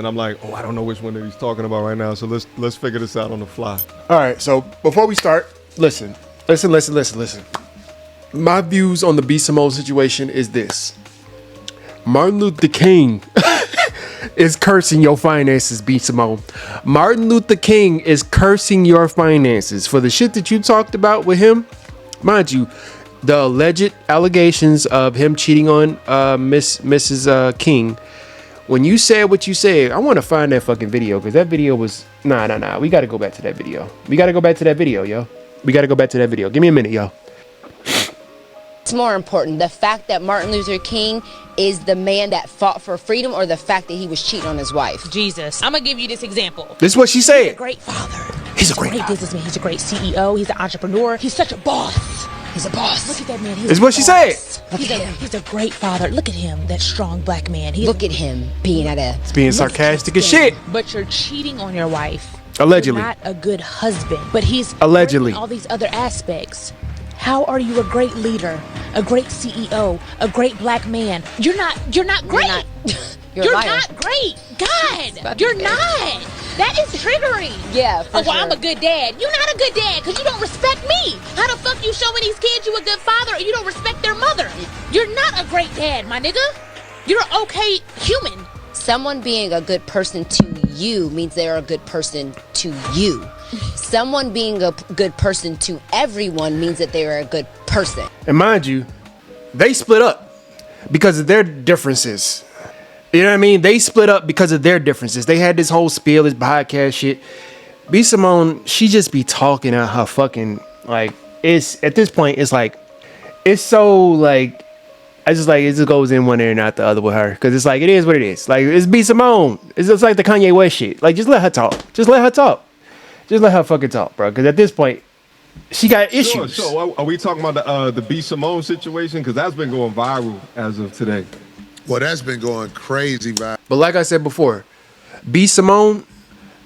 I'm like, oh, I don't know which one that he's talking about right now. So let's figure this out on the fly. All right, so before we start, listen. My views on the B. Simone situation is this. Martin Luther King is cursing your finances, B. Simone. Martin Luther King is cursing your finances for the shit that you talked about with him. Mind you, the alleged allegations of him cheating on Mrs. King. When you said what you said, I want to find that fucking video because that video was nah. We got to go back to that video. Yo. We got to go back to that video. Give me a minute, yo. It's more important, the fact that Martin Luther King is the man that fought for freedom or the fact that he was cheating on his wife? Jesus. I'm going to give you this example. This is what she said. He's a great father. He's a great businessman. He's a great CEO. He's an entrepreneur. He's such a boss. He's a boss. Look at that man. This is what she said. He's a great father. Look at him, that strong black man. Look at him being It's being sarcastic as shit. But you're cheating on your wife. Allegedly. You're not a good husband. But he's allegedly all these other aspects. How are you a great leader, a great CEO, a great black man? You're not great. You're not great. God, you're not. That is triggering. Yeah, for sure. I'm a good dad. You're not a good dad because you don't respect me. How the fuck you showing these kids you a good father and you don't respect their mother? You're not a great dad, my nigga. You're an okay human. Someone being a good person to you means they're a good person to you. Someone being a good person to everyone means that they're a good person. And mind you, they split up because of their differences. You know what I mean? They split up because of their differences. They had this whole spiel, this podcast shit. B. Simone, she just be talking at her fucking, like, it's, at this point, it's like, it's so, like, it just goes in one ear and out the other with her. Because it's like, it is what it is. Like, it's B. Simone. It's just like the Kanye West shit. Like, just let her talk. Just let her fucking talk, bro. Because at this point, she got issues. So are we talking about the B. Simone situation? Because that's been going viral as of today. Well, that's been going crazy, right? But like I said before, B. Simone,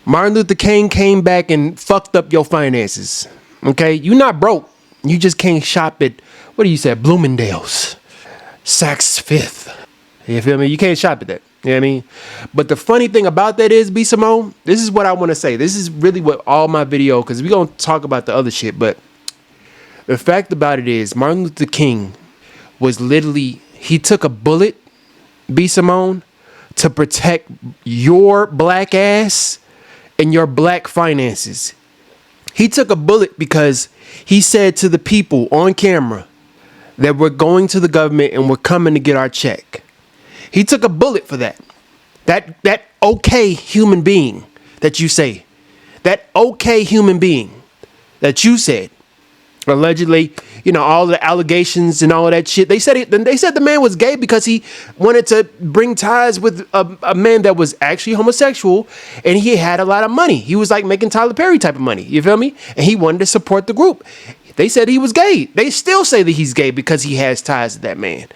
Martin Luther King came back and fucked up your finances. Okay? You not broke. You just can't shop at, what do you say, Bloomingdale's, Saks Fifth. You feel me? You can't shop at that. You know what I mean? But the funny thing about that is, B. Simone, this is what I want to say. This is really what all my video, because we're going to talk about the other shit, but the fact about it is, Martin Luther King was literally, he took a bullet, B. Simone, to protect your black ass and your black finances. He took a bullet because he said to the people on camera that we're going to the government and we're coming to get our check. He took a bullet for that. That okay human being that you say. That okay human being that you said. Allegedly, you know, all the allegations and all of that shit. They said the man was gay because he wanted to bring ties with a man that was actually homosexual and he had a lot of money. He was like making Tyler Perry type of money. You feel me? And he wanted to support the group. They said he was gay. They still say that he's gay because he has ties to that man.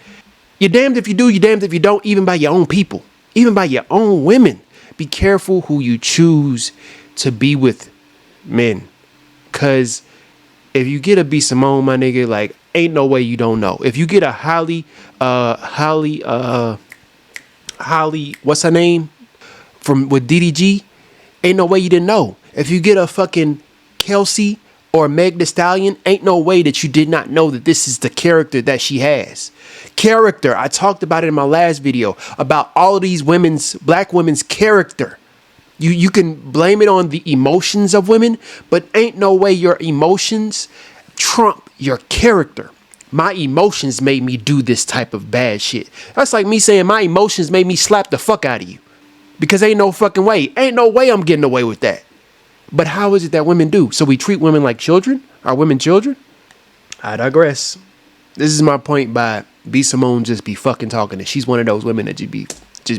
You're damned if you do, you're damned if you don't, even by your own people, even by your own women. Be careful who you choose to be with, men. Because if you get a B. Simone, my nigga, like, ain't no way you don't know. If you get a Holly, what's her name? With DDG, ain't no way you didn't know. If you get a fucking Kelsey or Meg Thee Stallion, ain't no way that you did not know that this is the character that she has. Character. I talked about it in my last video about all of these black women's character. You can blame it on the emotions of women, but ain't no way your emotions trump your character. My emotions made me do this type of bad shit. That's like me saying my emotions made me slap the fuck out of you. Because ain't no fucking way. Ain't no way I'm getting away with that. But how is it that women do? So we treat women like children? Are women children? I digress. This is my point by B. Simone just be fucking talking. And she's one of those women that just be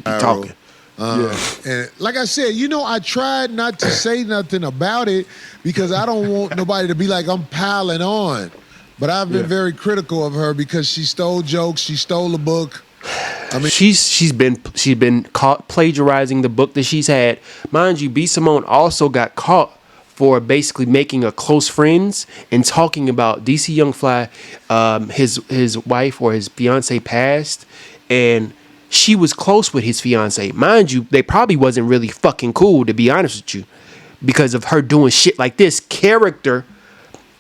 talking. And like I said, you know, I tried not to say nothing about it because I don't want nobody to be like I'm piling on. But I've been very critical of her because she stole jokes, she stole a book. I mean, she's been caught plagiarizing the book that she's had. Mind you, B. Simone also got caught for basically making a close friends and talking about DC Young Fly, his wife or his fiance passed, and she was close with his fiance. Mind you, they probably wasn't really fucking cool, to be honest with you, because of her doing shit like this. Character.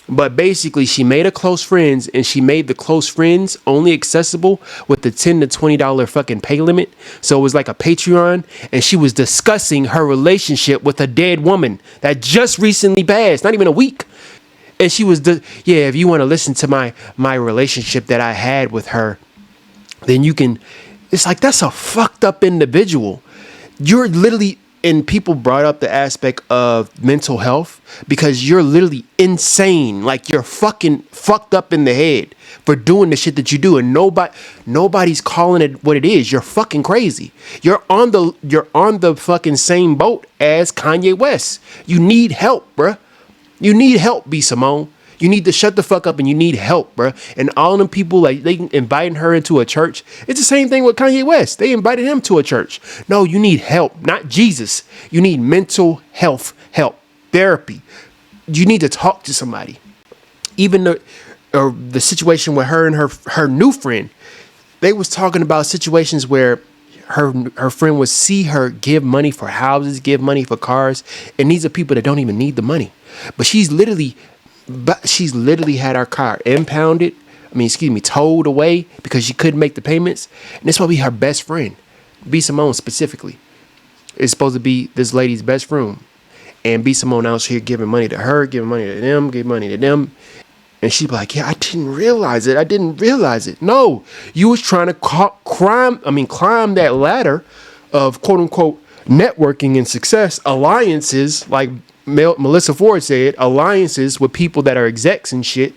But basically, she made her close friends, and she made the close friends only accessible with the $10 to $20 fucking pay limit. So it was like a Patreon, and she was discussing her relationship with a dead woman that just recently passed, not even a week. And she was if you want to listen to my relationship that I had with her, then you can. It's like, that's a fucked up individual. You're literally. And people brought up the aspect of mental health because you're literally insane. Like, you're fucking fucked up in the head for doing the shit that you do, and nobody's calling it what it is. You're fucking crazy. You're on the fucking same boat as Kanye West. You need help, bruh. You need help, B. Simone. You need to shut the fuck up, and you need help, bruh. And all them people, like, they inviting her into a church. It's the same thing with Kanye West. They invited him to a church. No, you need help, not Jesus. You need mental health help, therapy. You need to talk to somebody. Even the situation with her and her new friend, they was talking about situations where her friend would see her give money for houses, give money for cars, and these are people that don't even need the money. But she's literally had her car towed away because she couldn't make the payments. And this will be her best friend, B. Simone specifically. It's supposed to be this lady's best friend. And B. Simone out here giving money to her, giving money to them, giving money to them. And she'd be like, yeah, I didn't realize it. No, you was trying to climb that ladder of quote unquote networking and success, alliances, like Melissa Ford said, alliances with people that are execs and shit,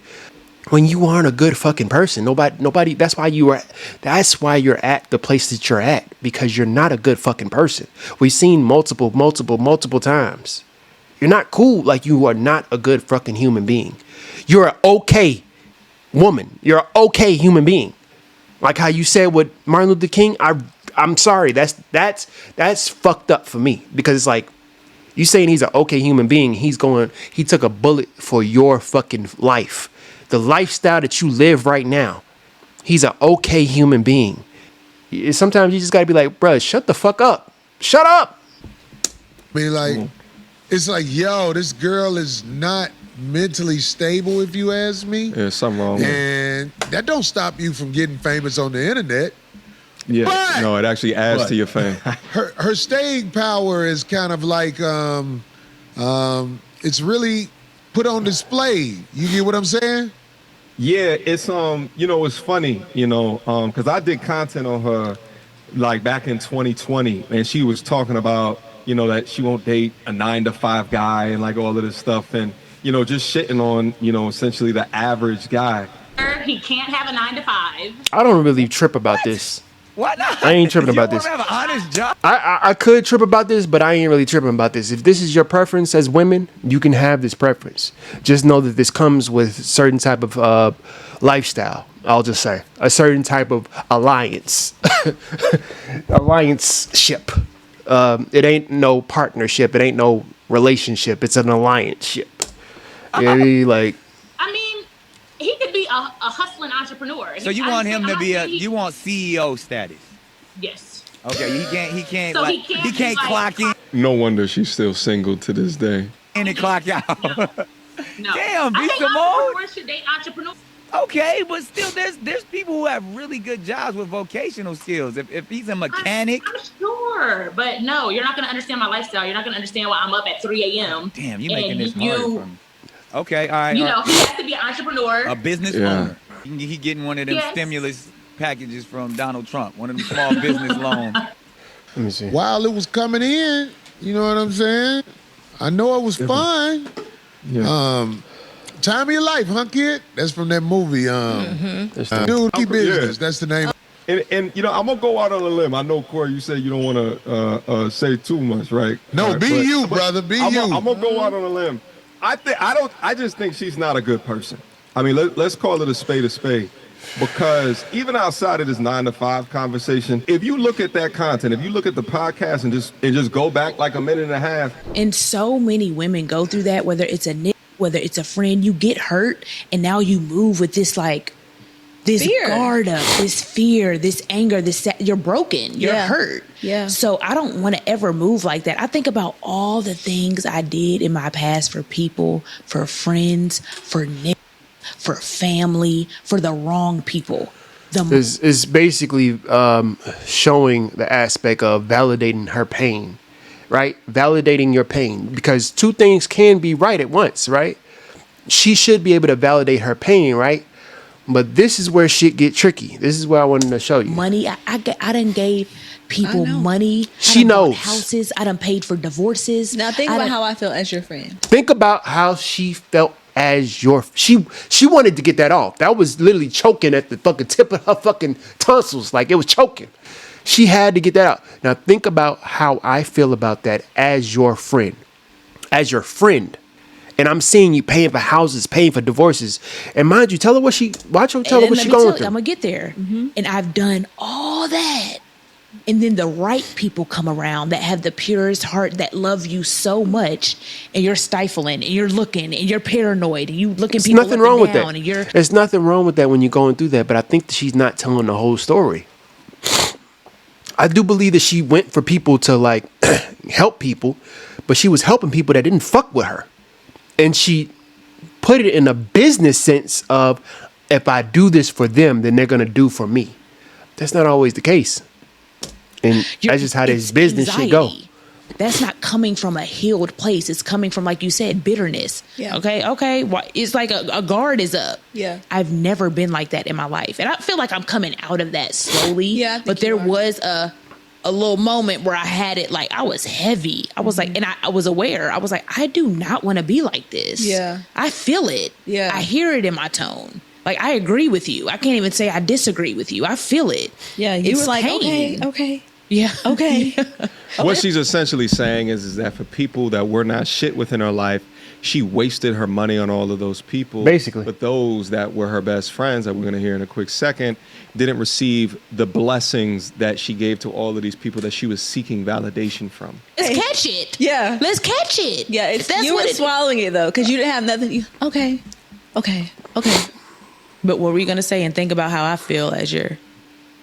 when you aren't a good fucking person. Nobody, that's why you're at the place that you're at, because you're not a good fucking person. We've seen multiple times. You're not cool. Like, you are not a good fucking human being. You're an okay woman. You're an okay human being. Like how you said with Martin Luther King, I'm sorry. That's fucked up for me, because it's like, you saying he's an okay human being. He took a bullet for your fucking life. The lifestyle that you live right now. He's an okay human being. Sometimes you just gotta be like, bruh, shut the fuck up. Shut up. It's like, yo, this girl is not mentally stable, if you ask me. There's something wrong with it. And that don't stop you from getting famous on the internet. Yeah, no, it actually adds to your fame. Her staying power is kind of like, it's really put on display. You get what I'm saying? Yeah, it's it's funny, because I did content on her like back in 2020, and she was talking about, that she won't date a 9-to-5 guy and like all of this stuff, and just shitting on, essentially the average guy. He can't have a 9-to-5. I don't really trip about this. Why not? I ain't tripping about this. You want to have an honest job? I could trip about this, but I ain't really tripping about this. If this is your preference as women, you can have this preference. Just know that this comes with certain type of lifestyle. I'll just say a certain type of alliance, alliance-ship. It ain't no partnership. It ain't no relationship. It's an alliance-ship. Like. I mean, he could be a hustling entrepreneur. So you want him to be you want CEO status? Yes. Okay, he can't So like he can't clock in No wonder she's still single to this day. and clock out. No. Damn, I B. think Simone. entrepreneurs should date entrepreneurs. Okay, but still, there's people who have really good jobs with vocational skills. If he's a mechanic, I'm sure, but no, you're not going to understand my lifestyle. You're not going to understand why I'm up at 3 a.m. Damn, you making this hard for me. Okay, all right. He has to be an entrepreneur. A business owner. He getting one of them stimulus packages from Donald Trump, one of them small business loans. Let me see. While it was coming in, you know what I'm saying? I know it was fun. Yeah. Time of Your Life, huh, kid? That's from that movie. Dookie Business. That's the name. And I'm gonna go out on a limb. I know, Corey, you said you don't want to say too much, right? No, right, be you, brother. Be I'm you. gonna go out on a limb. I just think she's not a good person. I mean, let's call it a spade, because even outside of this 9-to-5 conversation, if you look at that content, if you look at the podcast and just go back like a minute and a half, And so many women go through that, whether it's a nigga, whether it's a friend, you get hurt, and now you move with this like this Fear. guard up, this fear, this anger, you're broken, you're hurt. Yeah. So I don't want to ever move like that. I think about all the things I did in my past for people, for friends, for for family, for the wrong people. Is basically showing the aspect of validating her pain, right? Validating your pain, because two things can be right at once, right? She should be able to validate her pain, right? But this is where shit get tricky. This is where I wanted to show you. Money, I done gave people money. She knows. Houses. I done paid for divorces. Now think about how I feel as your friend. Think about how she felt as your... She wanted to get that off. That was literally choking at the fucking tip of her fucking tonsils. Like, it was choking. She had to get that out. Now think about how I feel about that as your friend. As your friend. And I'm seeing you paying for houses, paying for divorces. And mind you, tell her what she going through. I'm gonna get there. And I've done all that. And then the right people come around that have the purest heart, that love you so much, and you're stifling, and you're looking, and you're paranoid, and you looking people nothing up wrong and with down, that. and you're... There's nothing wrong with that when you're going through that, but I think that she's not telling the whole story. I do believe that she went for people to like help people, but she was helping people that didn't fuck with her. And she put it in a business sense of, if I do this for them, then they're going to do for me. That's not always the case. And that's just how this business shit go. That's not coming from a healed place. It's coming from, like you said, bitterness. Yeah. Okay. It's like a guard is up. Yeah. I've never been like that in my life. And I feel like I'm coming out of that slowly. Yeah, I think but there you are. was a little moment where I had it, like, I was heavy. I was like, and I was aware. I was like, I do not want to be like this. Yeah. I feel it. Yeah. I hear it in my tone. Like, I agree with you. I can't even say I disagree with you. I feel it. Yeah, you It's were like, pain. okay. Yeah. Okay. What she's essentially saying is that for people that were not shit within her life, she wasted her money on all of those people. Basically. But those that were her best friends, that we're going to hear in a quick second, didn't receive the blessings that she gave to all of these people that she was seeking validation from. Let's catch it. Yeah. Let's catch it. Yeah, If that's you what were it- swallowing it though, because you didn't have nothing. Okay. But what were you gonna say? And think about how I feel as your...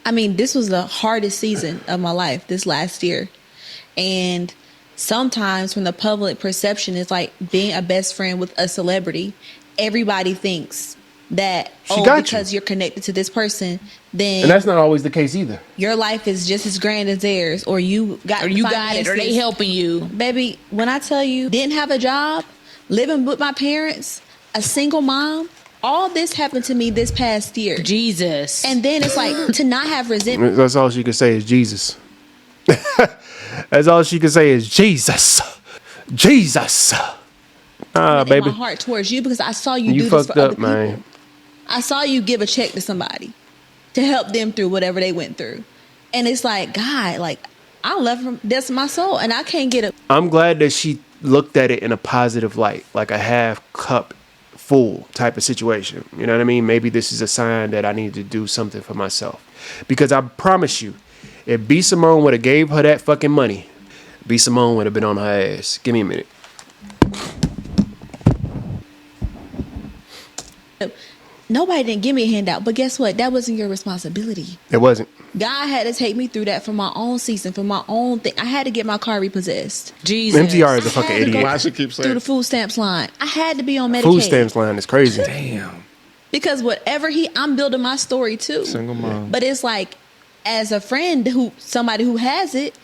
I mean, this was the hardest season of my life this last year. And sometimes from the public perception, it's like being a best friend with a celebrity. Everybody thinks that, because you're connected to this person, then And that's not always the case either. your life is just as grand as theirs, or you got Or you got it, or they finances. helping you. Baby, when I tell you, didn't have a job, living with my parents, a single mom, all this happened to me this past year. Jesus. And then it's like to not have resentment. That's all she can say is Jesus. That's all she can say is Jesus. Jesus. In Baby. my heart towards you, because I saw you, You do this fucked for other up, people. man. I saw you give a check to somebody to help them through whatever they went through. And it's like, God, like, I love him. That's my soul. And I can't get it. I'm glad that she looked at it in a positive light, like a half cup full type of situation. You know what I mean? Maybe this is a sign that I need to do something for myself. Because I promise you, if B. Simone would have gave her that fucking money, B. Simone would have been on her ass. Give me a minute. Nobody didn't give me a handout. But guess what? That wasn't your responsibility. It wasn't. God had to take me through that for my own season, for my own thing. I had to get my car repossessed. Jesus. MTR is a I fucking had to go idiot. Why she keep through saying the food stamps line. I had to be on Medicaid. Food stamps line is crazy. damn Because whatever I'm building my story too. single mom? But it's like, as a friend, somebody who has it,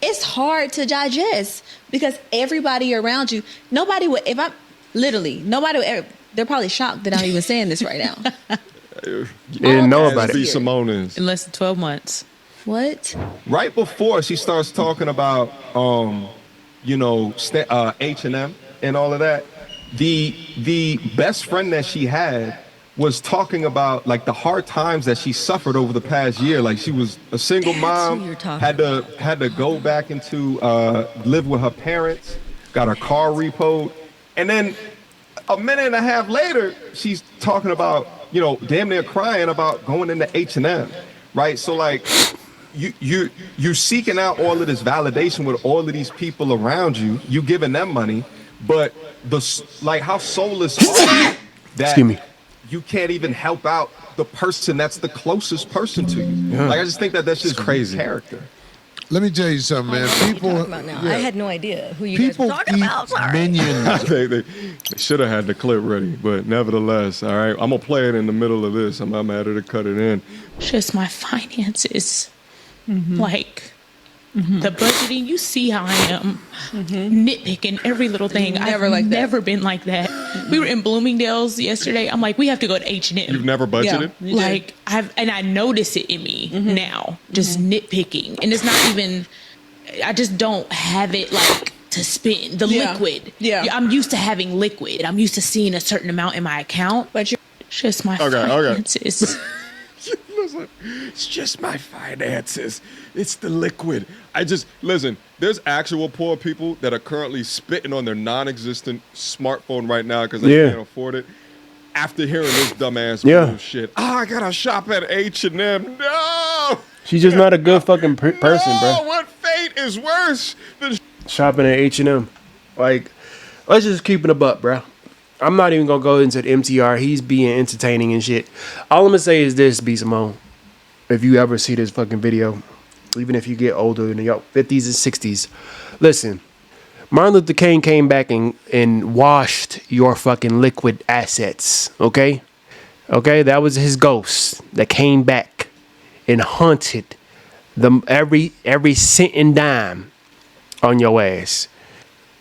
it's hard to digest because everybody around you, nobody would ever, they're probably shocked that I'm even saying this right now. You didn't know As about B. it. Simone is. In less than 12 months. What? Right before she starts talking about H&M and all of that, the best friend that she had was talking about like the hard times that she suffered over the past year. Like she was a single mom, had to go back into live with her parents, got her car repoed, and then a minute and a half later, she's talking about, damn near crying about going into H&M, right? So like, you're seeking out all of this validation with all of these people around you. You giving them money, but how soulless are you that Excuse me. you can't even help out the person that's the closest person to you. Like, I just think that that's just crazy character. Let me tell you something, man. People, about now. I had no idea who you guys were people talking eat about. Sorry. minions. they should have had the clip ready, but nevertheless, all right, I'm gonna play it in the middle of this. I'm mad at her to cut it in. Just my finances. Like, the budgeting, you see how I am nitpicking every little thing. I've never been like that. We were in Bloomingdale's yesterday. I'm like, we have to go to H&M. You've never budgeted? Yeah. Like, I notice it in me now, just nitpicking. And it's not even, I just don't have it like to spend. The liquid. Yeah. I'm used to having liquid. I'm used to seeing a certain amount in my account. But it's just my finances. Listen, it's just my finances. It's the liquid. Listen, there's actual poor people that are currently spitting on their non-existent smartphone right now because they can't afford it. After hearing this dumbass bullshit. I gotta shop at H&M. No! She's just not a good fucking person, bro. What fate is worse than shopping at H&M? Like, let's just keep it a buck, bro. I'm not even gonna go into the MTR. He's being entertaining and shit. All I'm gonna say is this, B. Simone. If you ever see this fucking video, even if you get older in your 50s and 60s, listen. Martin Luther King came back and washed your fucking liquid assets. Okay? Okay? That was his ghost that came back and haunted them every cent and dime on your ass.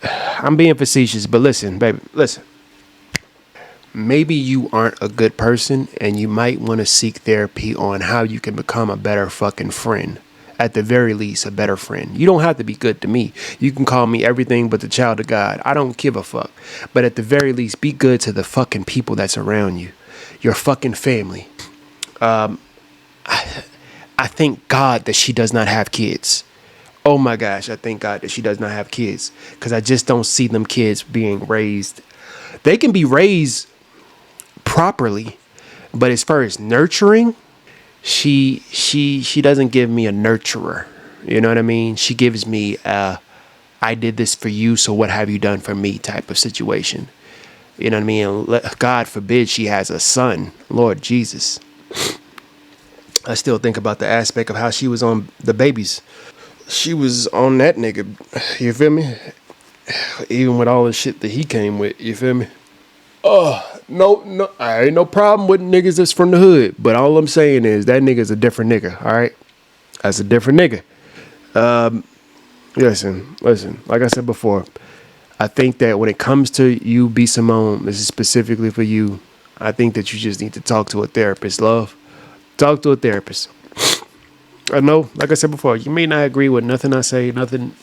I'm being facetious, but listen, baby, listen. Maybe you aren't a good person and you might want to seek therapy on how you can become a better fucking friend. At the very least, a better friend. You don't have to be good to me. You can call me everything but the child of God. I don't give a fuck. But at the very least, be good to the fucking people that's around you. Your fucking family. I thank God that she does not have kids. Oh my gosh, I thank God that she does not have kids. Because I just don't see them kids being raised. They can be raised properly, but as far as nurturing, she doesn't give me a nurturer. You know what I mean? She gives me I did this for you, so what have you done for me type of situation. You know what I mean? God forbid she has a son. Lord Jesus. I still think about the aspect of how she was on the babies. She was on that nigga. You feel me? Even with all the shit that he came with. You feel me? No, I ain't no problem with niggas that's from the hood. But all I'm saying is that nigga's a different nigga, all right? That's a different nigga. Listen. Like I said before, I think that when it comes to you, B. Simone, this is specifically for you. I think that you just need to talk to a therapist, love. Talk to a therapist. I know, like I said before, you may not agree with nothing I say, nothing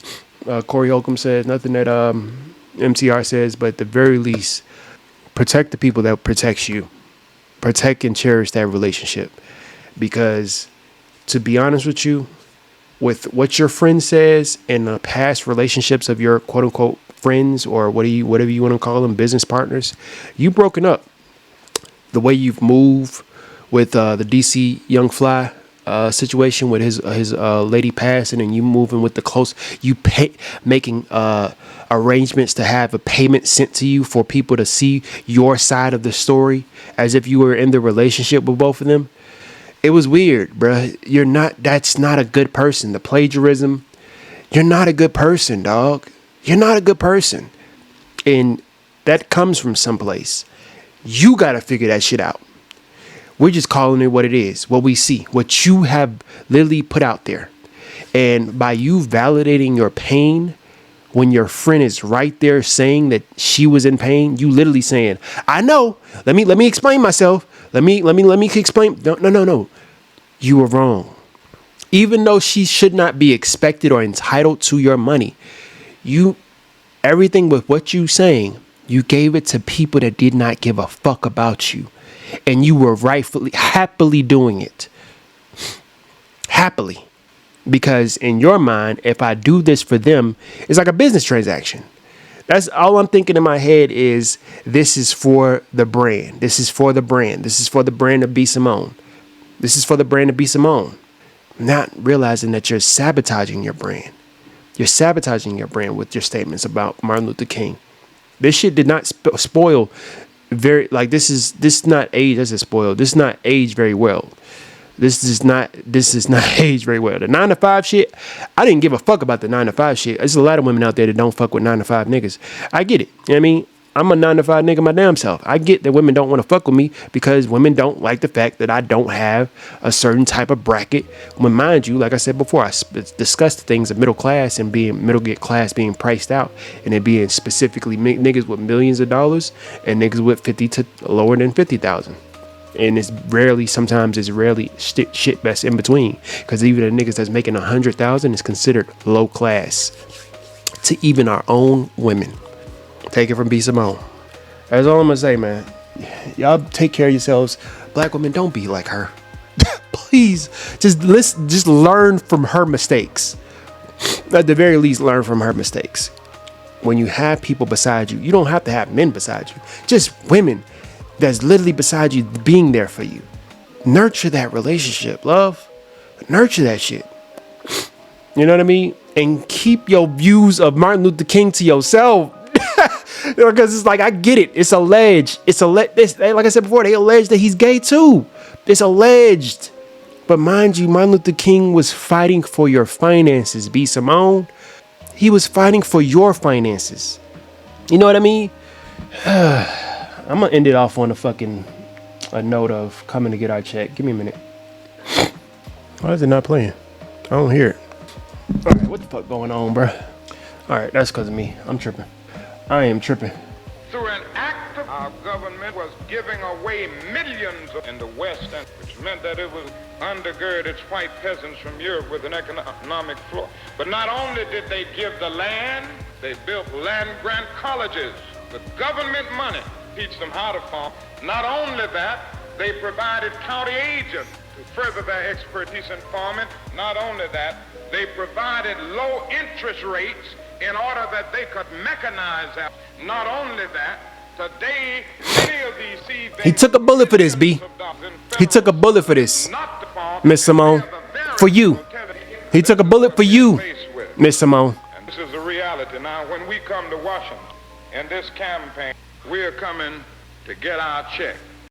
Corey Holcomb says, nothing that MTR says, but at the very least, protect the people that protects you. Protect and cherish that relationship. Because to be honest with you, with what your friend says in the past relationships of your quote unquote friends or whatever you want to call them, business partners, you broken up. The way you've moved with the DC Young Fly situation with his lady passing and you moving with the close, making arrangements to have a payment sent to you for people to see your side of the story as if you were in the relationship with both of them. It was weird, bruh. That's not a good person. The plagiarism, you're not a good person, dog. You're not a good person. And that comes from someplace. You got to figure that shit out. We're just calling it what it is, what we see, what you have literally put out there. And by you validating your pain, when your friend is right there saying that she was in pain, you literally saying, I know, let me explain myself. Let me explain. No. You were wrong. Even though she should not be expected or entitled to your money, everything with what you saying, you gave it to people that did not give a fuck about you. And you were happily doing it. Happily. Because in your mind, if I do this for them, it's like a business transaction. That's all I'm thinking in my head is this is for the brand. This is for the brand. This is for the brand of B. Simone. This is for the brand of B. Simone. Not realizing that you're sabotaging your brand. You're sabotaging your brand with your statements about Martin Luther King. This shit did not spoil very like this not age as a spoiled. This not age very well. This is not age very well. The 9 to 5 shit, I didn't give a fuck about the 9 to 5 shit. There's a lot of women out there that don't fuck with 9 to 5 niggas. I get it. You know what I mean? I'm a 9 to 5 nigga my damn self. I get that women don't want to fuck with me because women don't like the fact that I don't have a certain type of bracket. When, mind you, like I said before, I discussed things of middle class and being middle class being priced out, and it being specifically niggas with millions of dollars and niggas with 50 to lower than 50,000. And it's rarely shit that's in between, because even the niggas that's making 100,000 is considered low class to even our own women. Take it from B. Simone. That's all I'm gonna say, man. Y'all take care of yourselves. Black women, don't be like her. Please, just learn from her mistakes. At the very least, learn from her mistakes. When you have people beside you, you don't have to have men beside you. Just women that's literally beside you, being there for you. Nurture that relationship, love. Nurture that shit. You know what I mean? And keep your views of Martin Luther King to yourself. Because it's like, I get it. It's alleged. Like I said before, they allege that he's gay too. It's alleged. But mind you, Martin Luther King was fighting for your finances, B. Simone. He was fighting for your finances. You know what I mean? I'm gonna end it off on a note of coming to get our check. Give me a minute. Why is it not playing? I don't hear it. All right, what the fuck going on, bro? All right, that's because of me. I'm tripping. I am tripping. Through an act of our government was giving away millions in the West, which meant that it was undergird its white peasants from Europe with an economic floor. But not only did they give the land, they built land-grant colleges with government money to teach them how to farm. Not only that, they provided county agents to further their expertise in farming. Not only that, they provided low interest rates in order that they could mechanize that. Not only that, today, many of these seed banks... He took a bullet for this, B. He took a bullet for this, Miss Simone. For you. He took a bullet for you, Miss Simone. And this is a reality. Now, when we come to Washington in this campaign, we're coming to get our check.